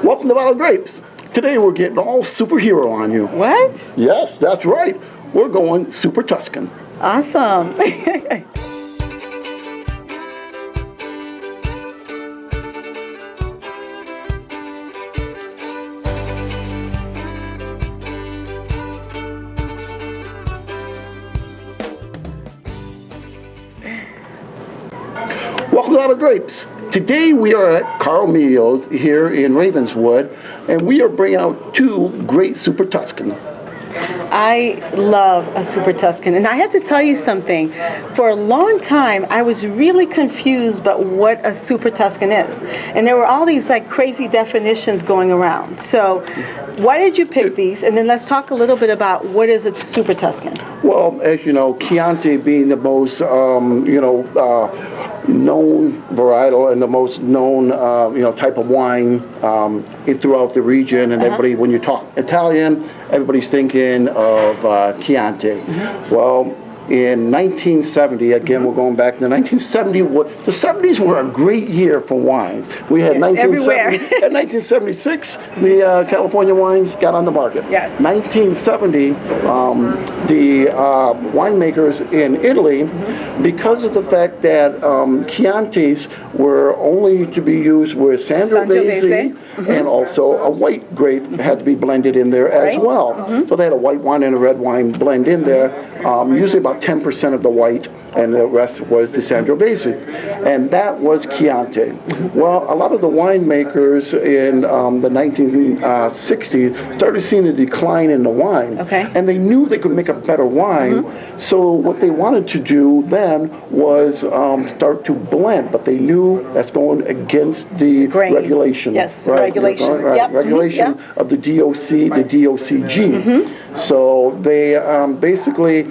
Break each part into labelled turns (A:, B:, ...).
A: Welcome to Bottle Grapes. Today we're getting all superhero on you.
B: What?
A: Yes, that's right. We're going Super Tuscan.
B: Awesome.
A: Welcome to Bottle Grapes. Today we are at Caro Mio's here in Ravenswood, and we are bringing out two great Super Tuscan.
B: I love a Super Tuscan, and I have to tell you something. For a long time, I was really confused about what a Super Tuscan is, and there were all these like crazy definitions going around. So, why did you pick these? And then let's talk a little bit about what is a Super Tuscan.
A: Well, as you know, Chianti being the most known varietal and the most known type of wine throughout the region, and everybody, when you talk Italian, everybody's thinking of Chianti. Well, in 1970, again, we're going back to the 1970. The 70s were a great year for wines. We had 1976, the California wines got on the market.
B: Yes.
A: 1970, the winemakers in Italy, because of the fact that Chiantis were only to be used with Sangiovese, and also a white grape had to be blended in there as well. So they had a white wine and a red wine blend in there, usually about 10% of the white, and the rest was the Sangiovese. And that was Chianti. Well, a lot of the winemakers in the 1960s started seeing a decline in the wine. And they knew they could make a better wine, so what they wanted to do then was start to blend, but they knew that's going against the regulation.
B: Yes,
A: right?
B: regulation.
A: Regulation of the DOC, the DOCG. So they basically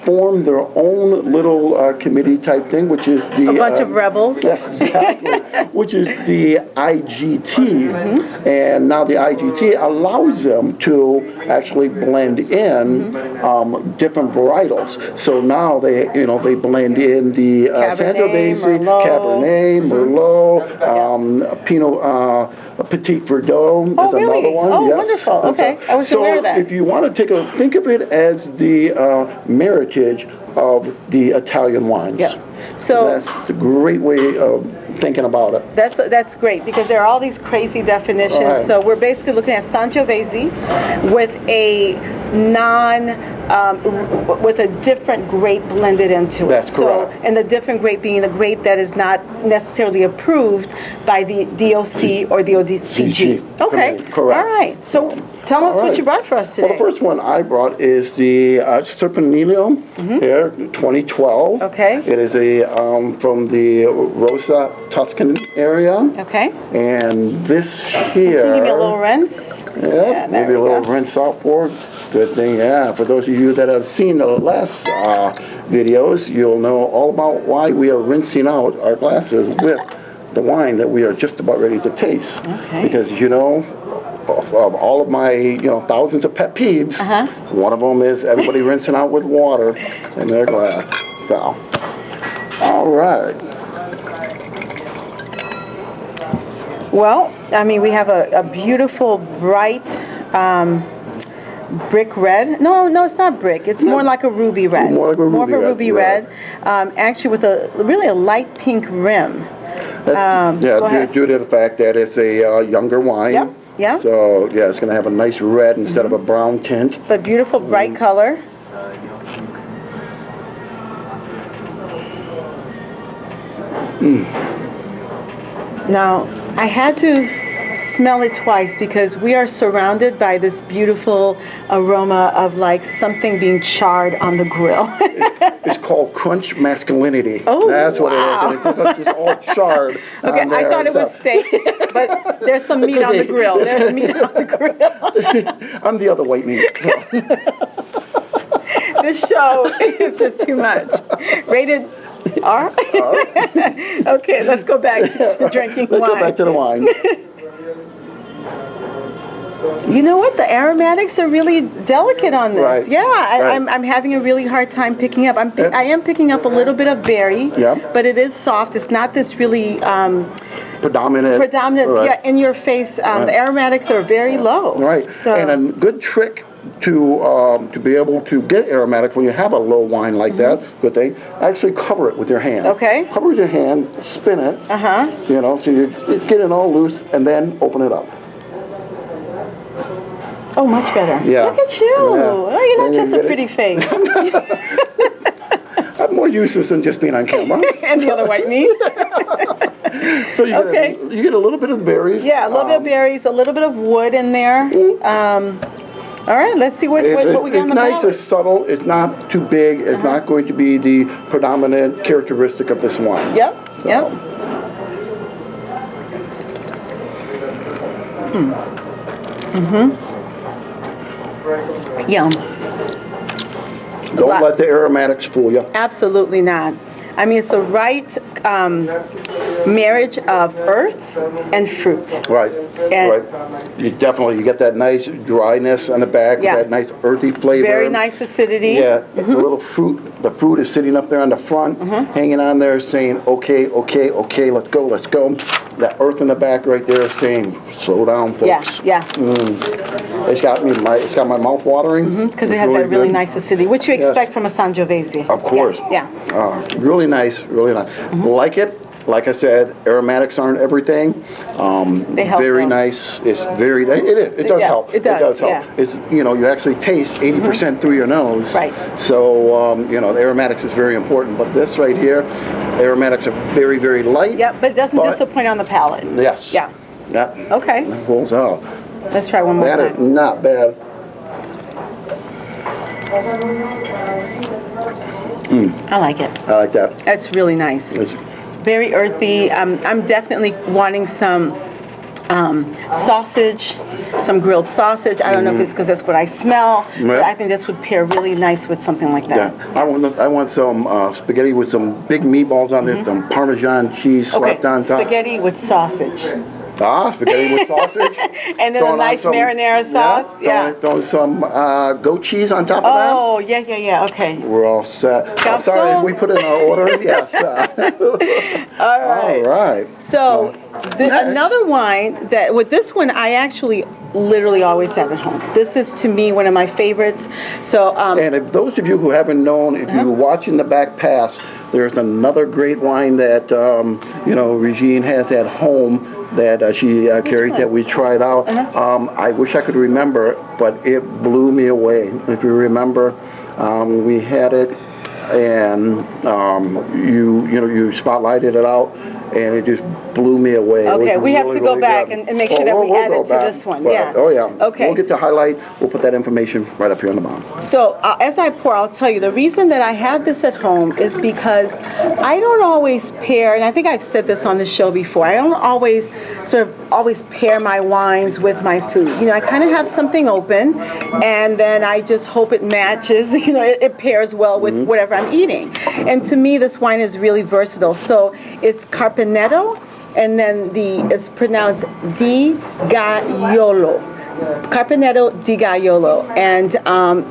A: formed their own little committee type thing, which is the...
B: A bunch of rebels.
A: Yes, exactly. Which is the IGT. And now the IGT allows them to actually blend in different varietals. So now they blend in the Sangiovese, Cabernet, Merlot, Pinot... Petit Verdot is another one.
B: Oh, yes. Wonderful. Okay, I was aware of that.
A: So if you want to think of it as the meritage of the Italian wines.
B: Yeah. So
A: that's a great way of thinking about it.
B: That's great, because there are all these crazy definitions.
A: Right.
B: So we're basically looking at Sangiovese with a with a different grape blended into it.
A: That's correct.
B: So, and the different grape being the grape that is not necessarily approved by the DOC or the OCG. Okay.
A: Correct.
B: All right. So tell us what you brought for us today.
A: Well, the first one I brought is the Serpinilio here, 2012.
B: Okay.
A: It is a from the Rosa Tuscan area.
B: Okay.
A: And this here.
B: Can you give me a little rinse?
A: Yeah, maybe a little rinse out for it. Good thing, yeah. For those of you that have seen the last videos, you'll know all about why we are rinsing out our glasses with the wine that we are just about ready to taste.
B: Okay.
A: Because of all of my thousands of pet peeves, one of them is everybody rinsing out with water in their glass. So, all right.
B: Well, I mean, we have a beautiful, bright brick red. No, it's not brick. It's more like a ruby red.
A: More like a
B: ruby red. Actually, with a light pink rim.
A: Due to the fact that it's a younger wine.
B: Yep. Yeah.
A: So yeah, it's going to have a nice red instead of a brown tint.
B: But beautiful, bright color. Now, I had to smell it twice because we are surrounded by this beautiful aroma of like something being charred on the grill.
A: It's called Krunch masculinity.
B: Oh,
A: that's what
B: wow.
A: it is. It's all charred.
B: Okay, I thought it was steak, but there's some meat on the grill. There's meat on the grill.
A: I'm the other white meat.
B: This show is just too much. Rated R? Okay, let's go back to drinking wine.
A: Let's go back to the wine.
B: You know what? The aromatics are really delicate on this.
A: Right.
B: Yeah,
A: Right.
B: I'm having a really hard time picking up. I am picking up a little bit of berry,
A: Yeah.
B: but it is soft. It's not this really
A: Predominant.
B: predominant,
A: Right.
B: yeah, in your face. The aromatics are very low.
A: Right.
B: So,
A: And a good trick to be able to get aromatic when you have a low wine like that, good thing, actually cover it with your hand.
B: Okay.
A: Cover with your hand, spin it. You know, so you get it all loose, and then open it up.
B: oh, much better.
A: Yeah.
B: Look at you.
A: Yeah.
B: Oh, you're not
A: And you
B: just a
A: get it.
B: pretty face.
A: I'm more useless than just being on camera.
B: And the other white meat.
A: So you
B: Okay.
A: you get a little bit of the berries.
B: Yeah, a little bit of berries, a little bit of wood in there. All right, let's see what we got on the
A: It's nice,
B: palate.
A: it's subtle, it's not too big, it's not going to be the predominant characteristic of this wine.
B: Yep,
A: So,
B: yep. Yum.
A: Don't let the aromatics fool you.
B: Absolutely not. I mean, it's the right marriage of earth and fruit.
A: Right,
B: And-
A: right. You get that nice dryness on the back,
B: Yeah.
A: that nice earthy flavor.
B: Very nice acidity.
A: Yeah, the little fruit, the fruit is sitting up there on the front, hanging on there saying, okay, okay, okay, let's go, let's go. That earth in the back right there saying, slow down,
B: Yeah,
A: folks.
B: yeah.
A: It's got my mouth watering.
B: Because it has that really nice acidity, which you
A: Yes.
B: expect from a Sangiovese.
A: Of course.
B: Yeah.
A: Really nice, really nice. Like it. Like I said, aromatics aren't everything.
B: They help,
A: Very
B: though.
A: nice. It's very. It does
B: Yeah,
A: help.
B: it does,
A: help.
B: yeah.
A: It's you actually taste 80% through your nose.
B: Right.
A: So the aromatics is very important. But this right here, aromatics are very very light.
B: Yep, but it doesn't disappoint on the palate.
A: Yes.
B: Yeah.
A: Yeah.
B: Okay,
A: That rolls out.
B: let's try one more
A: That is
B: time.
A: not bad.
B: I like it.
A: I like that.
B: That's really nice.
A: It's-
B: Very earthy. I'm definitely wanting some sausage, some grilled sausage. I don't know if it's because that's what I smell, but
A: Yeah.
B: I think this would pair really nice with something like
A: Yeah,
B: that.
A: I want some spaghetti with some big meatballs on there, some Parmesan cheese
B: Okay,
A: slapped on top.
B: spaghetti with sausage.
A: Spaghetti with sausage.
B: And then a
A: Throwing on
B: nice
A: some-
B: marinara sauce. Yeah.
A: Throwing some goat cheese on top of
B: Oh, yeah, okay.
A: that. We're all set.
B: Got
A: Sorry,
B: some?
A: we put in our order. Yes.
B: All right.
A: All right.
B: So
A: Next.
B: another wine that with this one I actually literally always have at home. This is to me one of my favorites. So
A: And if those of you who haven't known, if you're watching the back pass, there's another great wine that Regine has at home that she carried that we tried out. I wish I could remember, but it blew me away. If you remember, we had it, and you spotlighted it out, and it just blew me away. It was
B: okay, we have
A: really,
B: to go
A: really
B: back
A: good.
B: and make sure that we
A: we'll
B: add
A: go
B: it to
A: back,
B: this one.
A: but-
B: Yeah.
A: Oh yeah.
B: Okay.
A: We'll get to highlight. We'll put that information right up here on the bottom.
B: So as I pour, I'll tell you, the reason that I have this at home is because I don't always pair, and I think I've said this on the show before, I don't always pair my wines with my food. I kind of have something open, and then I just hope it matches, it pairs well with whatever I'm eating. And to me, this wine is really versatile. So it's Carpenetto, and then it's pronounced Di Gaiolo. Carpenetto di Gaiolo, and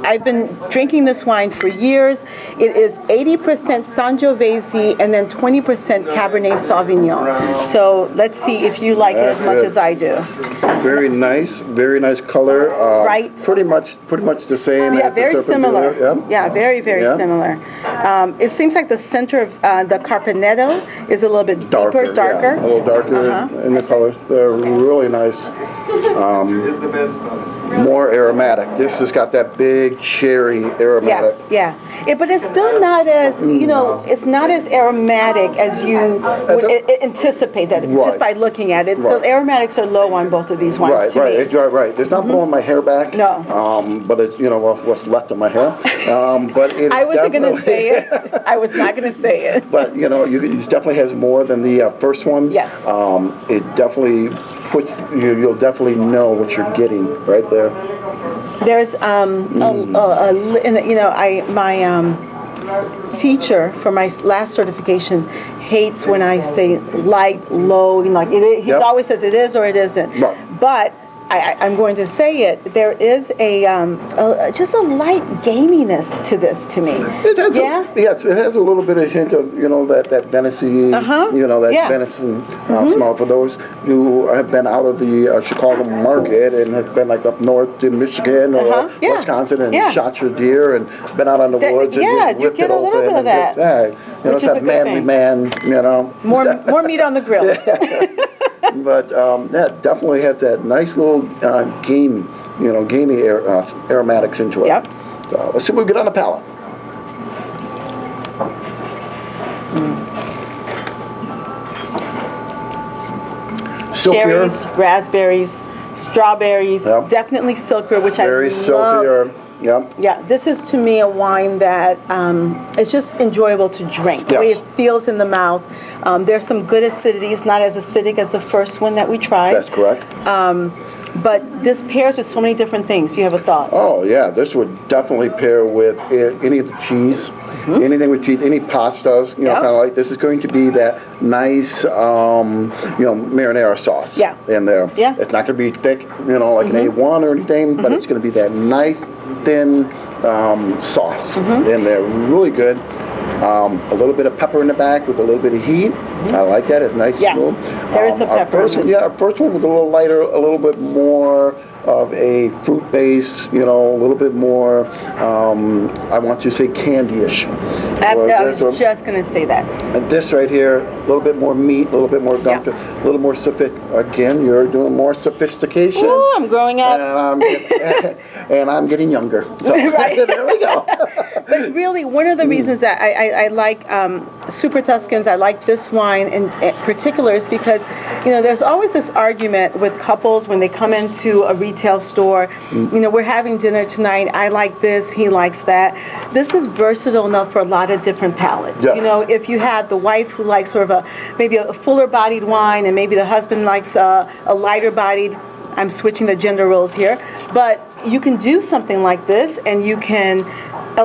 B: I've been drinking this wine for years. It is 80% Sangiovese and then 20% Cabernet Sauvignon. So let's see if you like it as
A: That's
B: much
A: good.
B: as I do.
A: Very nice color.
B: Right.
A: Pretty much the same.
B: Yeah,
A: as the
B: very
A: Serpentine,
B: similar.
A: Yeah.
B: very
A: Yeah.
B: similar. It seems like the center of the Carpenetto is a little bit
A: Darker.
B: deeper, darker.
A: Yeah, a little darker in the colors. They're really nice. More aromatic. This has got that big cherry aromatic.
B: Yeah. But it's still not as, it's not as aromatic as you would anticipate that
A: Right.
B: just by looking at it.
A: Right.
B: The aromatics are low on both of these wines
A: Right,
B: to
A: right,
B: me.
A: right. It's not blowing my hair back.
B: No.
A: But it's what's left of my hair. But it
B: I wasn't going to
A: definitely-
B: say it. I was not going to say it.
A: But it definitely has more than the first one.
B: Yes.
A: It definitely puts you'll definitely know what you're getting right there.
B: There's my teacher for my last certification hates when I say light, low, he
A: Yep.
B: always says it is or it isn't.
A: Right.
B: But I'm going to say it, there is just a light gaminess to this to me.
A: It has yes, it has a little bit of hint of, that venison, that venison smell. For those who have been out of the Chicago market and have been like up north in Michigan or Wisconsin and shot your deer and been out on the woods and
B: you
A: ripped
B: get
A: it
B: a little
A: open.
B: bit of that.
A: It's that manly man,
B: More meat on the grill.
A: But that definitely has that nice little gamey aromatics into it.
B: Yep.
A: So let's see what we get on the palate. Silkier.
B: Cherries, raspberries, strawberries,
A: Yep.
B: definitely silkier, which
A: Very
B: I love.
A: silkier. Yep.
B: Yeah, this is to me a wine that is just enjoyable to drink. The way
A: Yes.
B: it feels in the mouth. There's some good acidities, not as acidic as the first one that we tried.
A: That's correct.
B: But this pairs with so many different things. Do you have a thought?
A: Oh yeah, this would definitely pair with any of the cheese, anything with cheese, any pastas. Kind of like this is going to be that nice, marinara sauce. In there.
B: Yeah.
A: It's not going to be thick, like an A1 or anything, but it's going to be that nice thin sauce in there. Really good. A little bit of pepper in the back with a little bit of heat. I like that. It's nice.
B: Yeah,
A: smooth.
B: there is some pepper
A: First,
B: in this.
A: our first one was a little lighter, a little bit more of a fruit base, a little bit more, I want to say candy-ish.
B: Absolutely, I was just going to say that.
A: And this right here, a little bit more meat, a little bit more gum, a little more again, you're doing more sophistication.
B: Ooh, I'm growing up.
A: And I'm getting younger. So
B: Right.
A: there we go.
B: But really, one of the reasons that I like Super Tuscans, I like this wine in particular, is because, there's always this argument with couples when they come into a retail store. We're having dinner tonight. I like this. He likes that. This is versatile enough for a lot of different palates.
A: Yes.
B: If you have the wife who likes sort of maybe a fuller-bodied wine, and maybe the husband likes a lighter-bodied. I'm switching the gender roles here, but you can do something like this, and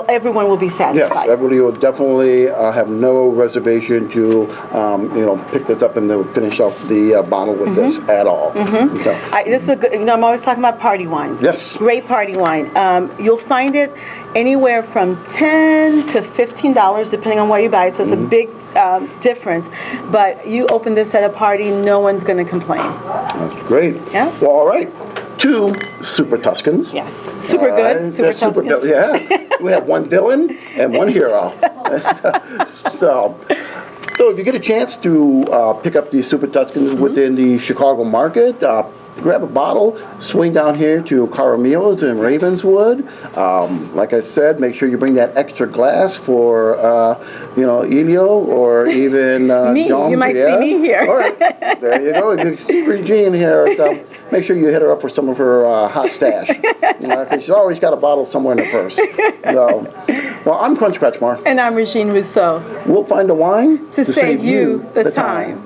B: everyone will be satisfied.
A: Yes, everybody will definitely have no reservation to, pick this up and they'll finish off the bottle with this at all. Okay.
B: This is a good. I'm always talking about party wines.
A: Yes.
B: Great party wine. You'll find it anywhere from $10 to $15, depending on where you buy it. So it's a big difference. But you open this at a party, no one's going to complain.
A: That's great.
B: Yeah.
A: Well, all right. 2 Super Tuscans.
B: Yes. Super good. Super Tuscans.
A: We have one villain and one hero. So if you get a chance to pick up these Super Tuscans within the Chicago market, grab a bottle, swing down here to Caro Mio's in Ravenswood. Like I said, make sure you bring that extra glass for, Elio or even
B: me.
A: John.
B: You might see me here.
A: All right. There you go. You see Regine here. Make sure you hit her up for some of her hot stash. Because she's always got a bottle somewhere in her purse. So, well, I'm Krunch Kretschmar.
B: And I'm Regine Rousseau.
A: We'll find a wine
B: to save you the time.